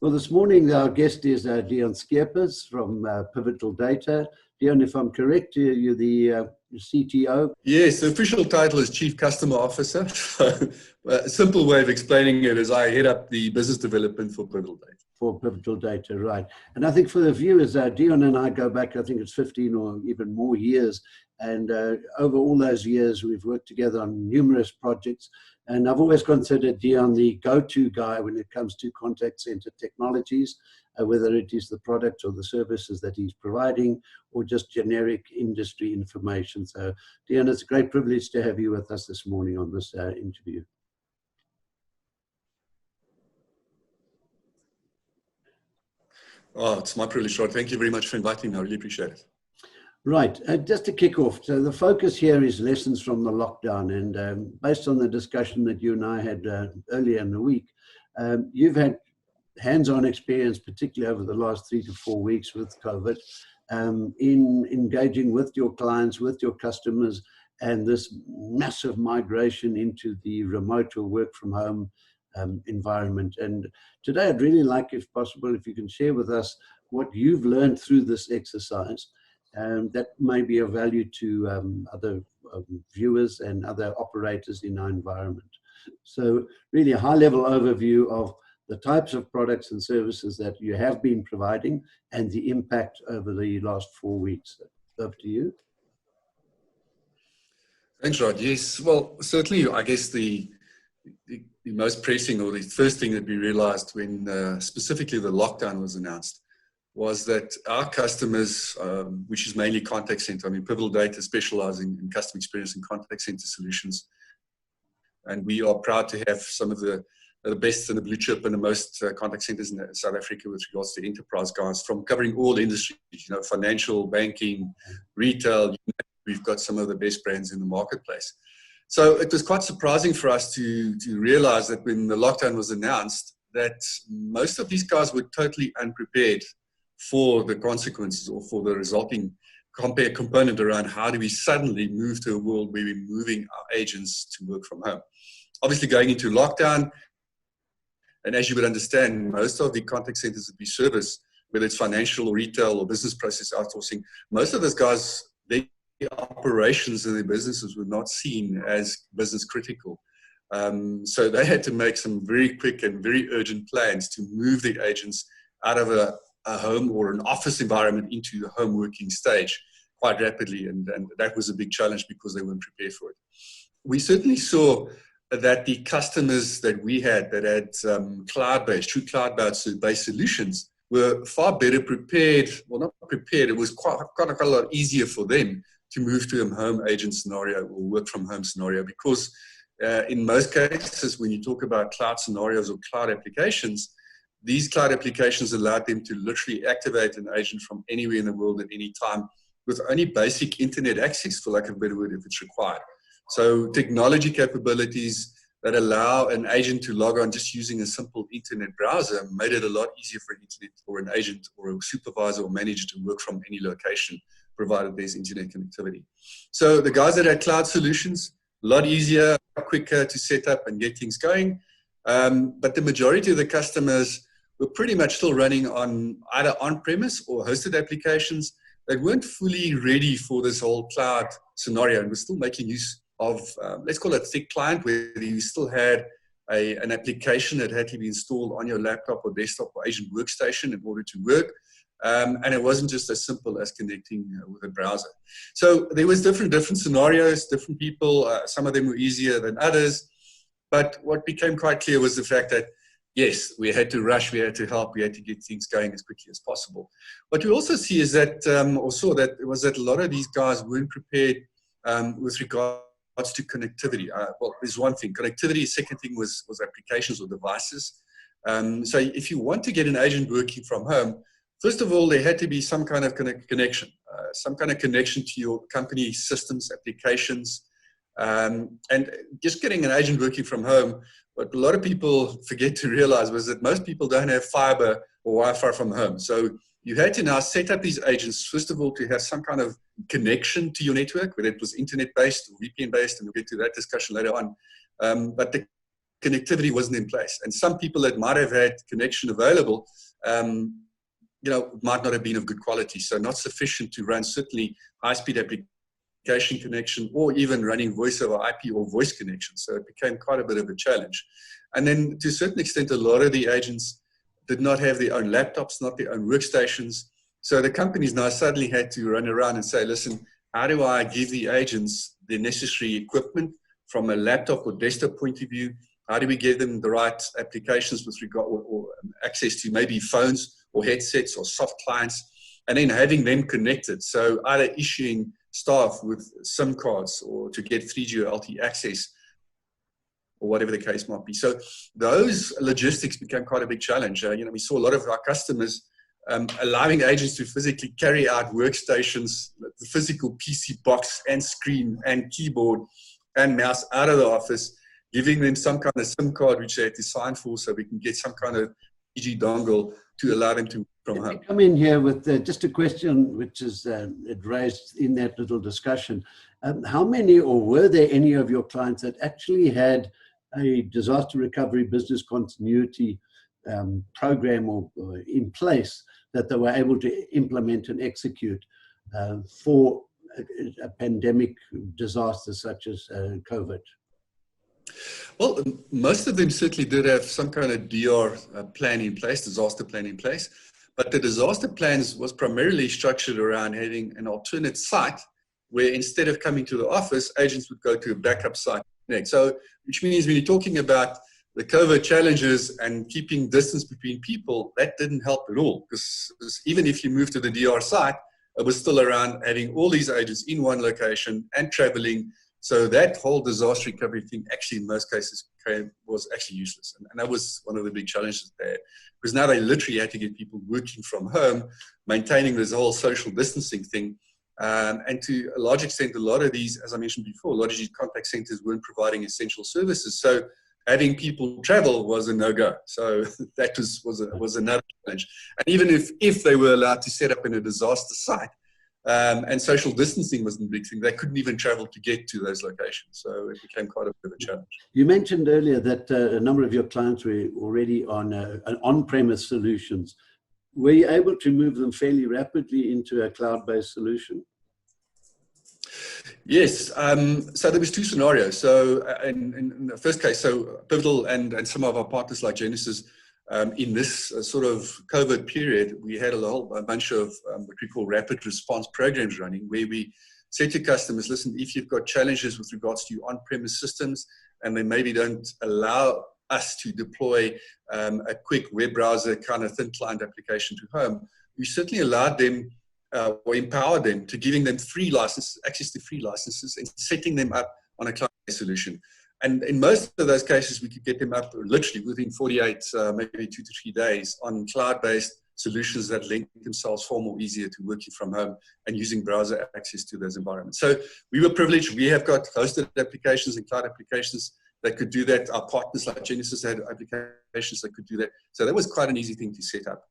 Well, this morning our guest is DeonScheepers from Pivotal Data. Deon, if I'm correct, you're the CTO. Yes, the official title is Chief Customer Officer. So, a simple way of explaining it is I head up the business development for Pivotal Data. For Pivotal Data, right. And I think for the viewers, Deon and I go back, I think it's 15 or even more years. And over all those years, we've worked together on numerous projects. And I've always considered Deon the go-to guy when it comes to contact center technologies, whether it is the product or the services that he's providing, or just generic industry information. So, Deon, it's a great privilege to have you with us this morning on this interview. Oh, it's my privilege, Rod. Thank you very much for inviting me. I really appreciate it. Right, just to kick off, so the focus here is lessons from the lockdown, and based on the discussion that you and I had earlier in the week, you've had hands-on experience, particularly over the last 3 to 4 weeks with COVID, in engaging with your clients, with your customers, and this massive migration into the remote or work from home environment. And today I'd really like, if possible, if you can share with us what you've learned through this exercise that may be of value to other viewers and other operators in our environment. So really a high-level overview of the types of products and services that you have been providing and the impact over the last 4 weeks. Over to you. Thanks, Rod. Yes, well, certainly, I guess the most pressing, or the first thing that we realized when specifically the lockdown was announced, was that our customers, which is mainly contact center, I mean, Pivotal Data specializing in customer experience and contact center solutions. And we are proud to have some of the best and the blue chip and the most contact centers in South Africa with regards to enterprise guys, from covering all industries, financial, banking, retail. We've got some of the best brands in the marketplace. So it was quite surprising for us to realize that when the lockdown was announced, that most of these guys were totally unprepared for the consequences or for the resulting component around how do we suddenly move to a world where we're moving our agents to work from home. Obviously going into lockdown, and as you would understand, most of the contact centers that we service, whether it's financial or retail or business process outsourcing, most of those guys, their operations and their businesses were not seen as business critical. So they had to make some very quick and very urgent plans to move the agents out of a home or an office environment into the home working stage quite rapidly. And that was a big challenge because they weren't prepared for it. We certainly saw that the customers that we had that had cloud-based, true cloud-based solutions were far better prepared. Well, not prepared. It was quite a lot easier for them to move to a home agent scenario or work from home scenario, because in most cases, when you talk about cloud scenarios or cloud applications, these cloud applications allowed them to literally activate an agent from anywhere in the world at any time with only basic internet access, for lack of a better word, if it's required. So technology capabilities that allow an agent to log on just using a simple internet browser made it a lot easier for an internet or an agent or a supervisor or manager to work from any location, provided there's internet connectivity. So the guys that had cloud solutions, a lot easier, quicker to set up and get things going. But the majority of the customers were pretty much still running on either on-premise or hosted applications that weren't fully ready for this whole cloud scenario, and were still making use of, let's call it thick client, where you still had an application that had to be installed on your laptop or desktop or agent workstation in order to work. And it wasn't just as simple as connecting with a browser. So there was different scenarios, different people. Some of them were easier than others. But what became quite clear was the fact that, yes, we had to rush, we had to help, we had to get things going as quickly as possible. What we also see is that, or saw that, was that a lot of these guys weren't prepared with regards to connectivity. Well, there's one thing, connectivity. Second thing was applications or devices. So if you want to get an agent working from home, first of all, there had to be some kind of connection, to your company systems, applications, and just getting an agent working from home. What a lot of people forget to realize was that most people don't have fiber or Wi-Fi from home. So you had to now set up these agents, first of all, to have some kind of connection to your network, whether it was internet-based or VPN-based, and we'll get to that discussion later on. But the connectivity wasn't in place. And some people that might have had connection available, might not have been of good quality. So not sufficient to run certainly high-speed application connection or even running voice over IP or voice connection. So it became quite a bit of a challenge. And then to a certain extent, a lot of the agents did not have their own laptops, not their own workstations. So the companies now suddenly had to run around and say, listen, how do I give the agents the necessary equipment from a laptop or desktop point of view? How do we give them the right applications with regard or access to maybe phones or headsets or soft clients, and then having them connected? So either issuing staff with SIM cards or to get 3G or LTE access or whatever the case might be. So those logistics became quite a big challenge. We saw a lot of our customers allowing agents to physically carry out workstations, the physical PC box and screen and keyboard and mouse out of the office, giving them some kind of SIM card which they had to sign for so we can get some kind of 3G dongle to allow them to from home. Come in here with just a question which is it raised in that little discussion. How many, or were there any of your clients that actually had a disaster recovery business continuity program or in place that they were able to implement and execute for a pandemic disaster such as COVID? Well, most of them certainly did have some kind of DR plan in place, disaster plan in place, but the disaster plans was primarily structured around having an alternate site where instead of coming to the office, agents would go to a backup site next. So, which means when you're talking about the COVID challenges and keeping distance between people, that didn't help at all, because even if you moved to the DR site, it was still around having all these agents in one location and traveling. So that whole disaster recovery thing actually in most cases was actually useless. And that was one of the big challenges there, because now they literally had to get people working from home, maintaining this whole social distancing thing. And to a large extent, a lot of these, as I mentioned before, a lot of these contact centers weren't providing essential services. So having people travel was a no-go. So that was another challenge. And even if they were allowed to set up in a disaster site, and social distancing was the big thing, they couldn't even travel to get to those locations. So it became quite a bit of a challenge. You mentioned earlier that a number of your clients were already on on-premise solutions. Were you able to move them fairly rapidly into a cloud-based solution? Yes. So there was two scenarios. So in the first case, so Pivotal and some of our partners like Genesis, in this sort of COVID period, we had a bunch of what we call rapid response programs running, where we said to customers, listen, if you've got challenges with regards to your on-premise systems and they maybe don't allow us to deploy a quick web browser kind of thin client application to home, we certainly allowed them or empowered them to giving them free licenses, access to free licenses, and setting them up on a cloud-based solution. And in most of those cases, we could get them up literally within 48, maybe 2 to 3 days on cloud-based solutions that lend themselves far more easier to working from home and using browser access to those environments. So we were privileged. We have got hosted applications and cloud applications that could do that. Our partners like Genesis had applications that could do that. So that was quite an easy thing to set up.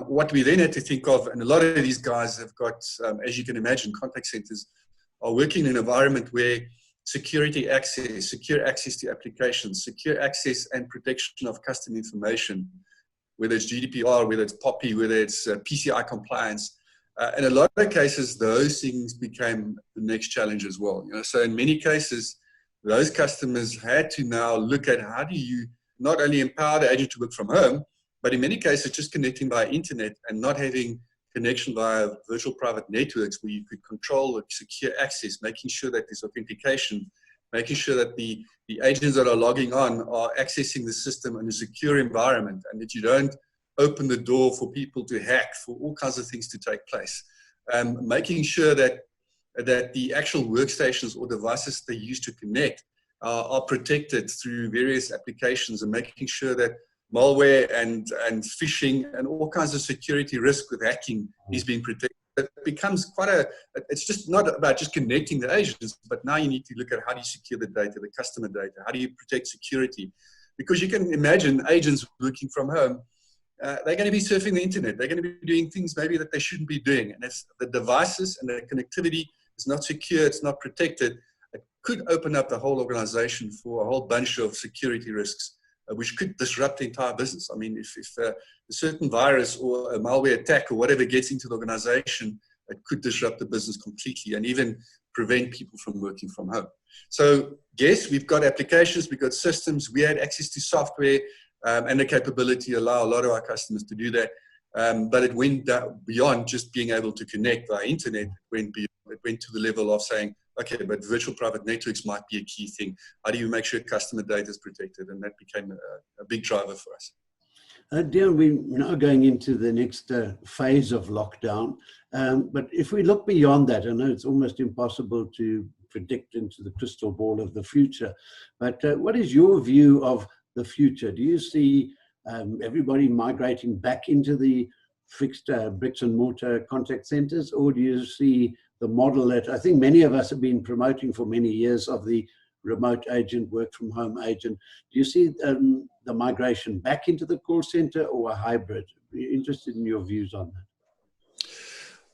What we then had to think of, and a lot of these guys have got, as you can imagine, contact centers are working in an environment where security access, secure access to applications, secure access and protection of customer information, whether it's GDPR, whether it's POPI, whether it's PCI compliance. In a lot of cases, those things became the next challenge as well. So in many cases, those customers had to now look at how do you not only empower the agent to work from home, but in many cases, just connecting via internet and not having connection via virtual private networks where you could control or secure access, making sure that there's authentication, making sure that the agents that are logging on are accessing the system in a secure environment, and that you don't open the door for people to hack, for all kinds of things to take place. Making sure that the actual workstations or devices they use to connect are protected through various applications, and making sure that malware and phishing and all kinds of security risk with hacking is being protected. It becomes it's just not about just connecting the agents, but now you need to look at how do you secure the data, the customer data, how do you protect security? Because you can imagine agents working from home, they're going to be surfing the internet, they're going to be doing things maybe that they shouldn't be doing. And if the devices and the connectivity is not secure, it's not protected, it could open up the whole organization for a whole bunch of security risks, which could disrupt the entire business. I mean, if a certain virus or a malware attack or whatever gets into the organization, it could disrupt the business completely and even prevent people from working from home. So yes, we've got applications, we've got systems, we had access to software and the capability to allow a lot of our customers to do that. But it went beyond just being able to connect via internet. It went to the level of saying, okay, but virtual private networks might be a key thing. How do you make sure customer data is protected? And that became a big driver for us. Deon, we're now going into the next phase of lockdown. But if we look beyond that, I know it's almost impossible to predict into the crystal ball of the future. But what is your view of the future? Do you see everybody migrating back into the fixed bricks and mortar contact centers, or do you see the model that I think many of us have been promoting for many years of the remote agent, work from home agent? Do you see the migration back into the call center or a hybrid? Be interested in your views on that.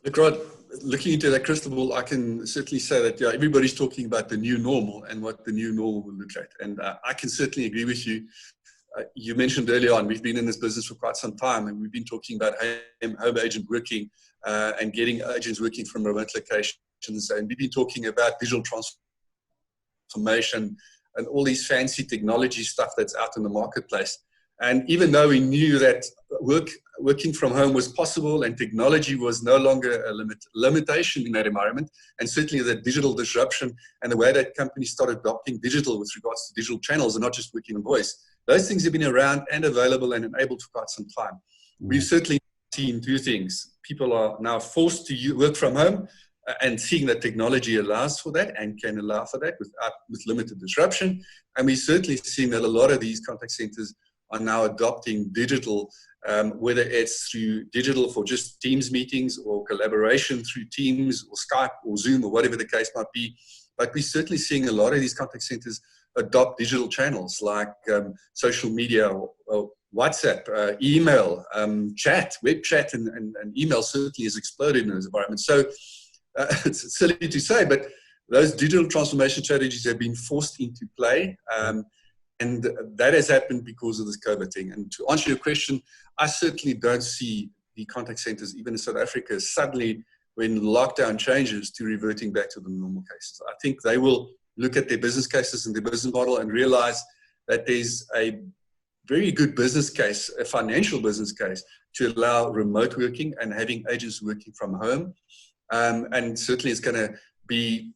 Look, Rod, looking into that crystal ball, I can certainly say that everybody's talking about the new normal and what the new normal will look like. And I can certainly agree with you. You mentioned earlier on, we've been in this business for quite some time, and we've been talking about home agent working and getting agents working from remote locations. And we've been talking about digital transformation and all these fancy technology stuff that's out in the marketplace. And even though we knew that working from home was possible and technology was no longer a limitation in that environment, and certainly the digital disruption and the way that companies started adopting digital with regards to digital channels and not just working in voice, those things have been around and available and enabled for quite some time. We've certainly seen two things. People are now forced to work from home and seeing that technology allows for that and can allow for that with limited disruption. And we're certainly seeing that a lot of these contact centers are now adopting digital, whether it's through digital for just Teams meetings or collaboration through Teams or Skype or Zoom or whatever the case might be. But we're certainly seeing a lot of these contact centers adopt digital channels like social media or WhatsApp, email, chat, web chat, and email certainly has exploded in those environments. So it's silly to say, but those digital transformation strategies have been forced into play. And that has happened because of this COVID thing. And to answer your question, I certainly don't see the contact centers, even in South Africa, suddenly when lockdown changes to reverting back to the normal cases. I think they will look at their business cases and their business model and realize that there's a very good business case, a financial business case, to allow remote working and having agents working from home. And certainly it's going to be,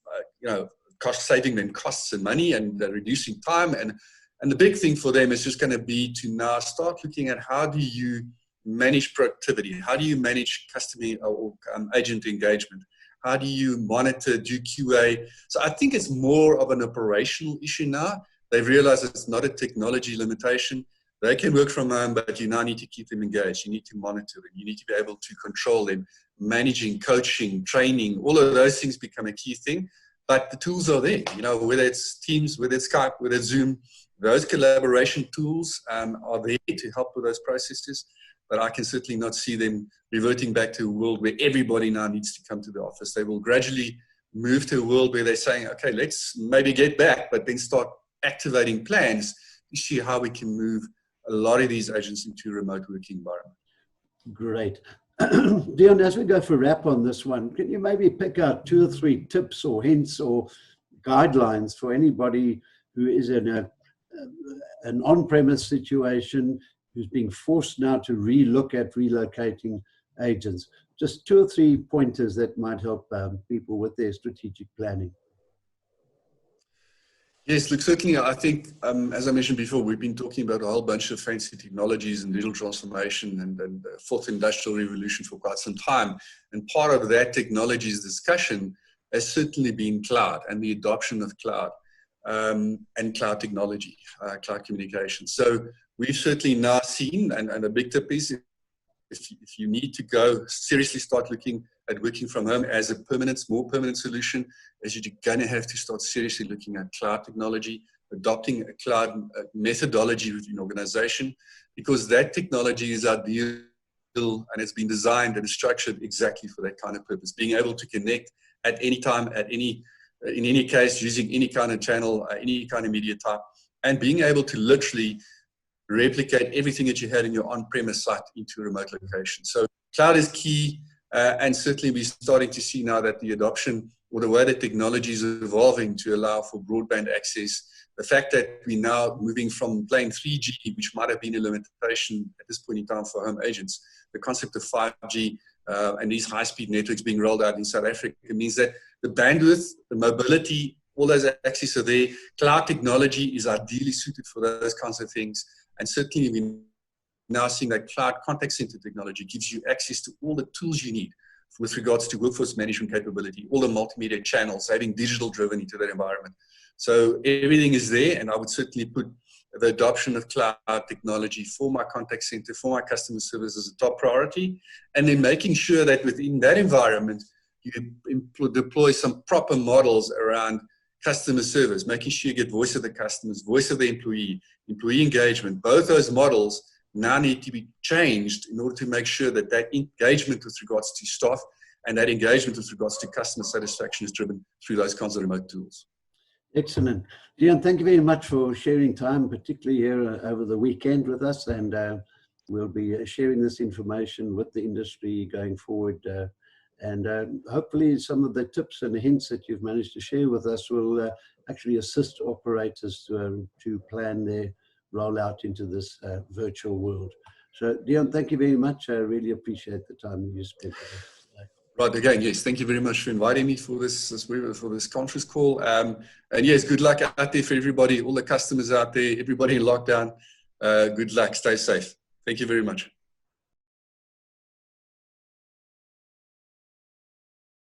cost saving them costs and money and reducing time. And the big thing for them is just going to be to now start looking at how do you manage productivity? How do you manage customer or agent engagement? How do you monitor, do QA? So I think it's more of an operational issue now. They've realized it's not a technology limitation. They can work from home, but you now need to keep them engaged. You need to monitor them. You need to be able to control them. Managing, coaching, training, all of those things become a key thing. But the tools are there, whether it's Teams, whether it's Skype, whether it's Zoom, those collaboration tools are there to help with those processes. But I can certainly not see them reverting back to a world where everybody now needs to come to the office. They will gradually move to a world where they're saying, okay, let's maybe get back, but then start activating plans to see how we can move a lot of these agents into a remote working environment. Great. Deon, as we go for wrap on this one, can you maybe pick out 2 or 3 tips or hints or guidelines for anybody who is in an on-premise situation, who's being forced now to relook at relocating agents? Just 2 or 3 pointers that might help people with their strategic planning. Yes, look, certainly I think, as I mentioned before, we've been talking about a whole bunch of fancy technologies and digital transformation and the fourth industrial revolution for quite some time. And part of that technologies discussion has certainly been cloud and the adoption of cloud and cloud technology, cloud communication. So we've certainly now seen, and a big tip is, if you need to go seriously start looking at working from home as a more permanent solution, as you're going to have to start seriously looking at cloud technology, adopting a cloud methodology within your organization, because that technology is ideal and it's been designed and structured exactly for that kind of purpose, being able to connect at any time, at any in any case, using any kind of channel, any kind of media type, and being able to literally replicate everything that you had in your on-premise site into a remote location. So cloud is key, and certainly we're starting to see now that the adoption or the way that technology is evolving to allow for broadband access, the fact that we're now moving from plain 3G, which might have been a limitation at this point in time for home agents, the concept of 5G and these high-speed networks being rolled out in South Africa means that the bandwidth, the mobility, all those access are there. Cloud technology is ideally suited for those kinds of things. And certainly we're now seeing that cloud contact center technology gives you access to all the tools you need with regards to workforce management capability, all the multimedia channels, having digital driven into that environment. So everything is there, and I would certainly put the adoption of cloud technology for my contact center, for my customer service as a top priority, and then making sure that within that environment, you deploy some proper models around customer service, making sure you get voice of the customers, voice of the employee, employee engagement. Both those models now need to be changed in order to make sure that that engagement with regards to staff and that engagement with regards to customer satisfaction is driven through those kinds of remote tools. Excellent. Deon, thank you very much for sharing time, particularly here over the weekend with us, and we'll be sharing this information with the industry going forward, and hopefully some of the tips and hints that you've managed to share with us will actually assist operators to plan their rollout into this virtual world. So Deon, thank you very much. I really appreciate the time you spent with us. Right, again, yes, thank you very much for inviting me for this conference call. And yes, good luck out there for everybody, all the customers out there, everybody in lockdown. Good luck, stay safe. Thank you very much.